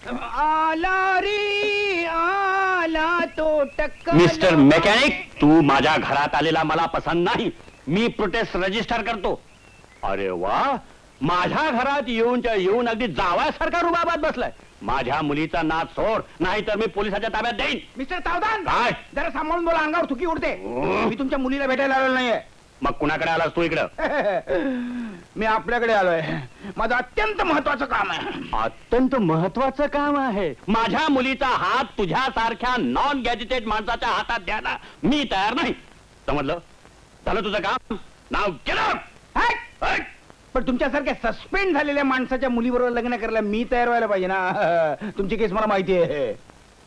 आला रे आला तो टक्कर. मिस्टर मेकॅनिक, तू माझ्या घरात आलेला मला पसंत नाही. मी प्रोटेस्ट रजिस्टर करतो. अरे वा, माझ्या घरात येऊन अगदी जावासारखा रुबाबात बसलाय. माझ्या मुलीचा नाच सोड, नाहीतर मी पोलिसाच्या ताब्यात देईन. मिस्टर सावधान, काय? जरा सांभाळून बोला, अंगावर थुकी उडते. मी तुमच्या मुलीला भेटायला आलेलो नाहीये. मग कुणाकडे आलास तू इकडं? मी आपल्याकडे आलोय. माझं अत्यंत महत्वाचं काम आहे. अत्यंत महत्वाचं काम आहे? माझ्या मुलीचा हात तुझ्यासारख्या नॉन गॅजेटेड माणसाच्या हातात द्यायला मी तयार नाही. समजलं? झालं तुझं काम. नाव केलं. पण तुमच्यासारख्या सस्पेंड झालेल्या माणसाच्या मुलीबरोबर लग्न करायला मी तयार व्हायला पाहिजे ना. तुमची केस मला माहिती आहे.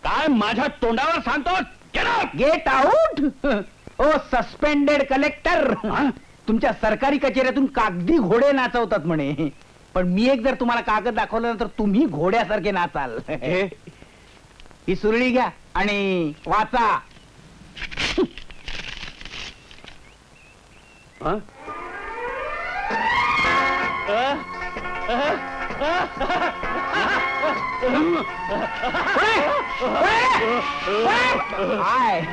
काय माझ्या तोंडावर सांगतो? Get out. ओ सस्पेंडेड कलेक्टर, तुमच्या सरकारी कचेऱ्यातून कागदी घोडे नाचवतात म्हणे. पण मी एक जर तुम्हाला कागद दाखवलं तर तुम्ही घोड्यासारखे नाचाल. ही सुरळी घ्या आणि वाचा.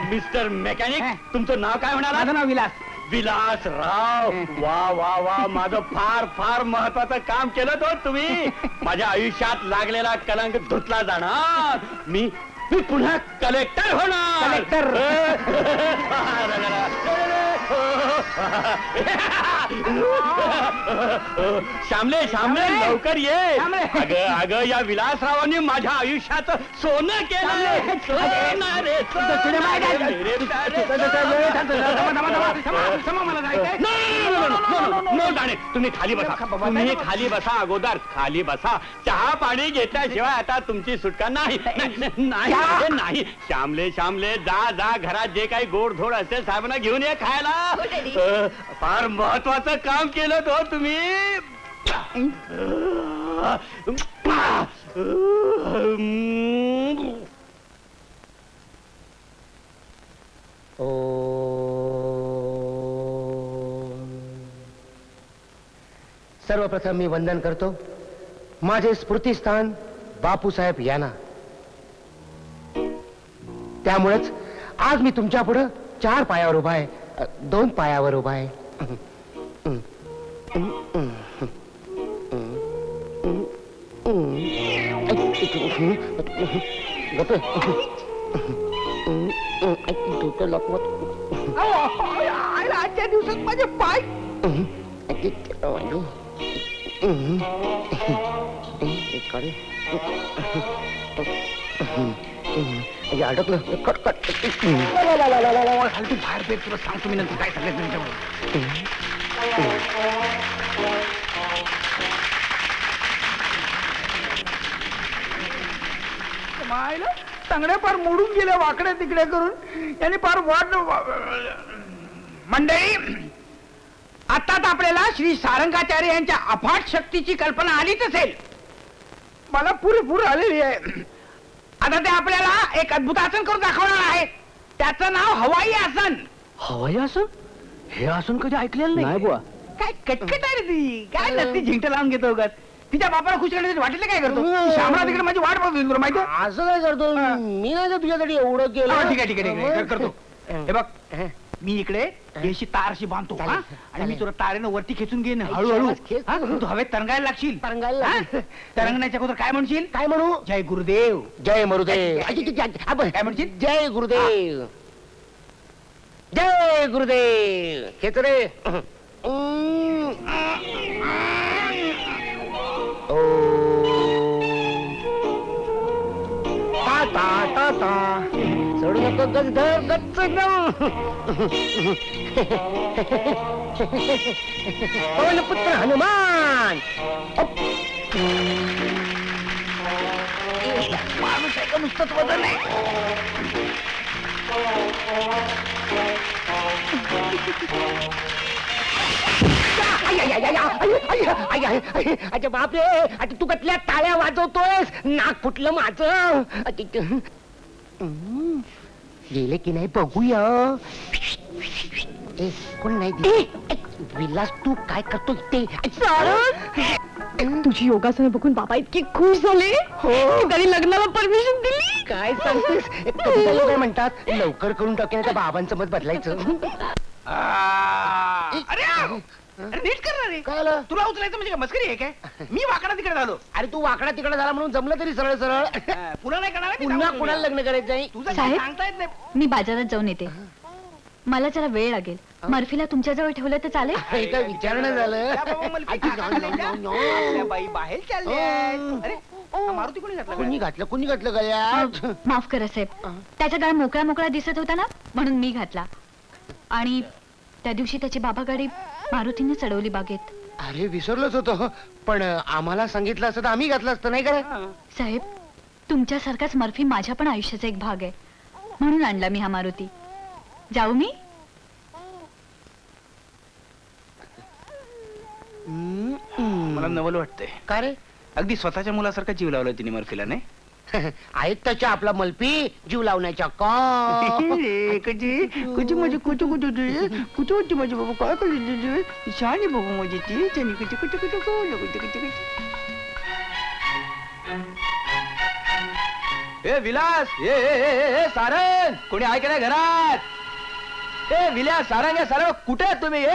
मिस्टर मेकॅनिक, तुमचं नाव काय म्हणाला? माझं नाव विलास. विलासराव. वा वा वा, माझं फार फार महत्वाचं काम केलं तो तुम्ही. माझ्या आयुष्यात लागलेला कलंक धुतला जाणार. मी पुन्हा कलेक्टर होणार. कलेक्टर. श्यामले श्यामले लवकर ये. अगं अगं, या विलासरावांनी माझ्या आयुष्याचं सोनं केलं. तुम्ही खाली बसा. तुम्ही खाली बसा. अगोदर खाली बसा. चहा पाणी घेतल्याशिवाय आता तुमची सुटका नाही. नाही श्यामले श्यामले, जा जा, घरात जे काही गोडधोड असेल साहेबांना घेऊन ये खायला. फार महत्वाचं काम केलं तो तुम्ही. सर्वप्रथम मी वंदन करतो माझे स्मृतिस्थान बापूसाहेब यांना. त्यामुळेच आज मी तुमच्या पुढे 4 पायावर उभा आहे, 2 पायावर उभा आहे. आजच्या दिवसात माझे पाय अडकलं. Cut cut. खालती बाहेर पेट. तुला सांगतो मी नंतर काय सांगायचं तुमच्यावर. मायला चांगल्या फार मोडून गेल्या वाकड्या तिकडे करून. यांनी फार वाट. मंडळी, आताच आपल्याला श्री सारंगाचार्य यांच्या अफाट शक्तीची कल्पना आलीच असेल. मला पुरेपूर आलेली आहे. आता ते आपल्याला एक अद्भुत आसन करून दाखवणार आहेत. त्याचं नाव हवाई आसन. हवाई आसन? हे आसन कधी ऐकलेलं नाही बुवा. काय कटकट आहे रे ती. काय नसती झिंट लावून घेतो उगाच. तिच्या बापाला खुश करण्यासाठी वाटेल काय करतो. शामरा तिकडे माझी वाट बघतो तुला माहिती. असं काय करतो मी? नाही का तुझ्यासाठी एवढं केलं. ठीक आहे ठीक आहे ठीक आहे, करतो. हे बघ, मी इकडे याशी तारशी बांधतो आणि मी तुला तारेनं वरती खेचून घेईन हळूहळू. तू हवेत तरंगायला लागशील. तरंगण्याच्या अगोदर काय म्हणशील? काय म्हणू? जय गुरुदेव. जय गुरुदेव. काय म्हणशील? जय गुरुदेव. जय गुरुदेव. खेच रे. सोडू नको गजधर गच्च पवन पुत्र हनुमान. माणूस आहे का नुसतंच वजन आहे? अच्छा बापरे, आता तू कसल्या टाळ्या वाजवतोयस? नाक फुटलं माझं. गेले की नाही बघूया. ए, कोण नाही विलास तू काय करतो इथे? तुझी योगासनं बघून बाबा इतके खुश झाले की त्यांनी लग्नाला परमिशन दिली. काय सांगतेस? कविता लोक काय म्हणतात, लवकर करून टाकेल तर बाबांचं मत बदलायचं. अरे नीट करणार रे. काय आलं? तुला उचलायचं म्हणजे काय मस्करी आहे काय? मी वाकडा तिकडे झालो. अरे तू वाकडा तिकडे झाला म्हणून जमलं तरी सरळ सरळ. पुन्हा नाही करणार. पुन्हा कुणाला लग्न करायचं आहे? तुझं साहेब? सांगता येत नाही. मी बाजारात जाऊन येते. मला जरा वेळ लागेल. मर्फीला तुमच्याजवळ ठेवलं तर चालेल? हे काय विचारणं झालं? त्या बाबा मला किती आपल्या बाई बाहेर चालले. अरे हा मारुती कोणी घातला कोणी गळ्यात? घातलं कोणी घातलं गळ्यात? माफ करा साहेब, त्याचा गाळ मोकळा मोकळा दिसत होता ना म्हणून मी घातला. आणि त्या दिवशी त्याची बाबा गाडी मारुतीने चढवली बागेत. अरे विसरलोच होतो, पण आम्हाला सांगितलं असतं तर आम्ही घातलं असतं नाही का? साहेब, तुमच्यासारखाच मर्फी माझ्या पण आयुष्याचा एक भाग आहे म्हणून आणला मी हा मारुती. जाऊ मी? मला नवल वाटतंय. का रे? अगदी स्वतःच्या मुलासारखा जीव लावला तिने मर्फीला नाही. आहेत त्याच्या आपला मल्पी जीव लावण्याच्या का? कधी माझी कुठं कुठं होती माझी बाबा काय करते छान आहे बाबा माझी ती त्याने कुठे कुठे कुठे कुठे कुठे कुठे. ए विलास, ए सारंग, कोणी आहे का नाही घरात? ए विलास, सारंग, सारंग कुठे आहेत तुम्ही?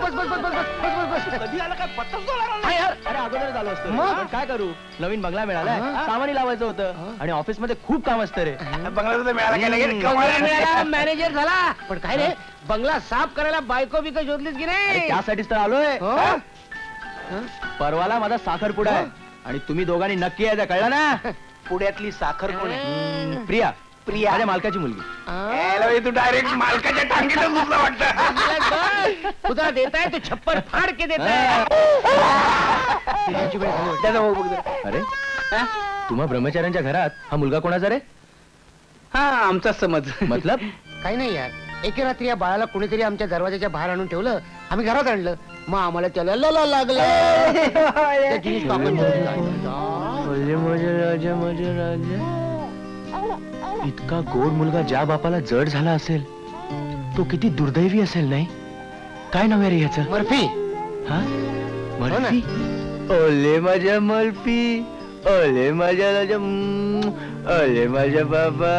बस बस बस बस बस बस बस. कधी आला काय पत्ताच नाही. काय यार? अरे अगोदर झालो असतो मग? पण काय करू, नवीन बंगला मिळालाय, सामानी लावायचं होतं आणि ऑफिस मध्ये खूप काम असतं रे. बंगला तर मिळाला काय लगेच कमाल मिळाला, मॅनेजर झाला. पण काय रे, बंगला साफ करायला बायको बिको शोधलीस की अरे नाही? त्यासाठीच तर आलोय. हो? परवाला माझा साखरपुडा आहे आणि तुम्ही दोघांनी नक्की यायचं, कळलं ना? पुण्यातली साखर कोण आहे? प्रिया, प्रिया. माझ्या मालकाची मुलगी. तू डायरेक्ट मालकाच्या टांगीतच घुसला वाटतं. तुझा देताय तू छप्पर फाड के देताय. त्याचा भाऊ बघ जरा. अरे तुम्हा ब्रह्मचार्यांच्या घरात हा मुलगा कोणाचा रे? हा आमचा समज. मतलब काही नाही यार, एके रात्री या बाळाला कोणीतरी आमच्या दरवाजाच्या बाहेर आणून ठेवलं, आम्ही घरात आणलं, मग आम्हाला त्याला लला लागलं. त्या जिनीस टाकून इतका गोड मुलगा ज्या बापाला जड झाला असेल तो किती दुर्दैवी असेल नाही? काय नाव आहे रे ह्याचं? मर्फी. हा मर्फी. ओले माझ्या मर्फी, ओले माझ्या राजा, ओले माझ्या बाबा,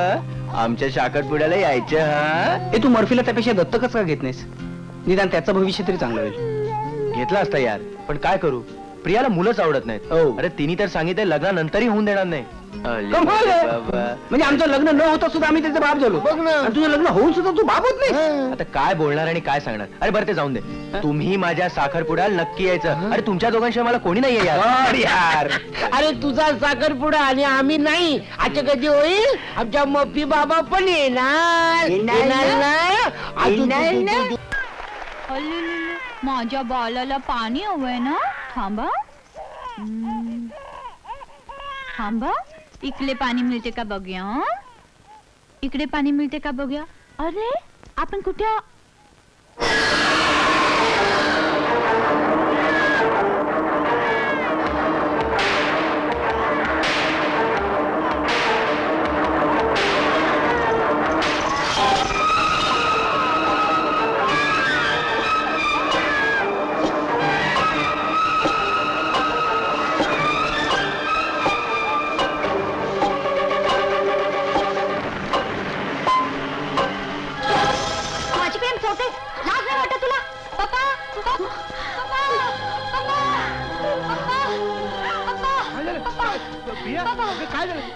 आमच्या साखरपुड्याला यायचं. हा ए तू मर्फीला त्यापेक्षा दत्तकच का घेत नाहीस? निदान त्याचं भविष्य तरी चांगलं होईल. घेतला असता यार, पण काय करू, प्रियाला मुलंच आवडत नाहीत. हो. अरे तिने तर सांगितलंय लग्नानंतरही होऊन देणार नाही. ओले कमाल माझ्या आहे. बाबा. म्हणजे आमचं लग्न न होता सुद्धा आम्ही त्याचे बाप झालो. बघ ना. आणि तुझं लग्न होऊन सुद्धा तू बाप होत नाही. आता काय बोलणार आणि काय सांगणार? अरे बरं ते जाऊन दे, तुम्ही माझ्या साखरपुड्याला नक्की यायचं. अरे तुमच्या दोघांशिवाय मला कोणी नाहीये यार. यार अरे तुझा साखरपुडा आणि आम्ही नाही, आता कधी होईल? आमच्या मप्पी बाबा पण येणार. येणार ना? माझ्या बालाला पाणी हवंय ना. थांबा थांबा, इकडे पाणी मिळते का बघूया. हं? इकडे पाणी मिळते का बघूया. अरे आपण कुठे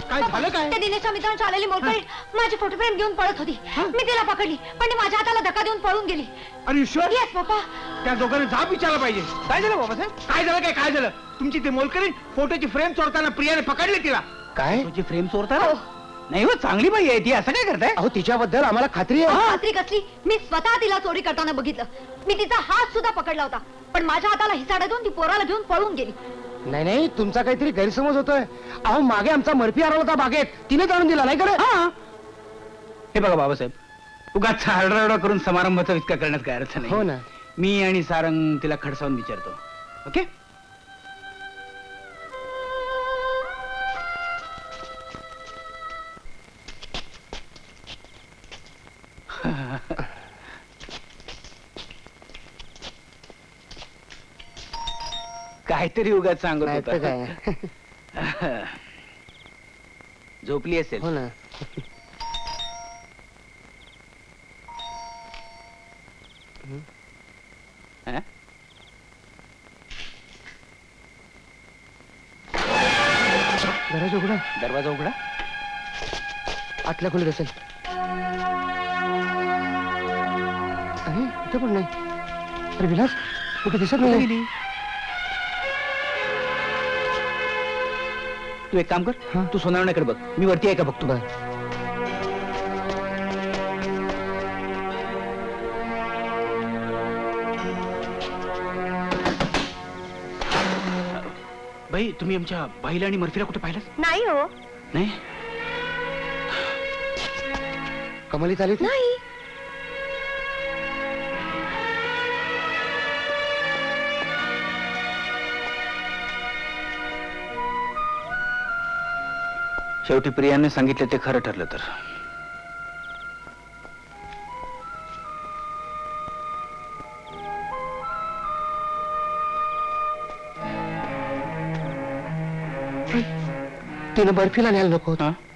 काय झालं काय? त्या दिनेशच्या मित्रांची आलेली मोलकरी माझी फोटो फ्रेम घेऊन पळत होती. मी तिला पकडली पण ती माझ्या हाताला धक्का देऊन पळून गेली. अरे ईश्वर, येस पप्पा. त्या दोघांना जाब विचारला पाहिजे. काय झालं बाबासाहेब? काय झालं काय झालं? तुमची ती मोलकरी फोटोची फ्रेम चोरताना प्रियाने पकडली तिला. काय? तुझी फ्रेम चोरताना? नाही हो, चांगली बाई आहे ती. असं काय करताय? अहो तिच्याबद्दल आम्हाला खात्री आहे. खात्री कसली? मी स्वतः तिला चोरी करताना बघितलं. मी तिचा हात सुद्धा पकडला होता पण माझ्या हाताला हिसाडा देऊन ती पोराला घेऊन पळून गेली. नाही नाही, तुमचा काहीतरी गैरसमज होतोय. अहो मागे आमचा मर्फी हरवला होता बागेत, तिने जाणून दिला नाही का? हे बघा बाबासाहेब, उगाच आरडाओरडा करून समारंभाचा विस्कार करण्यात काय अर्थ नाही. हो ना. मी आणि सारंग तिला खडसावून विचारतो. ओके? काहीतरी उगाच सांगत नाही तर होता. काय झोपली असेल. हो ना. हा? घराच्या उघडा, दरवाजा उघडा. आतल्या खोलीत असेल. अरे इथे पण नाही. अरे विलास कुठे दिसत कुठे नाही. गेली? तू एक काम कर, हा? तू सोनावण्याकडे बघ, मी वरती आहे का बघतो. बर. बाई, तुम्ही आमच्या बाईला आणि मर्फीला कुठे पाहिलं? नाही हो. नाही. कमाली चालू नाही. शेवटी प्रियाने सांगितलं ते खरं ठरलं तर. तिनं बर्फीला न्यायला नको होतं. हा?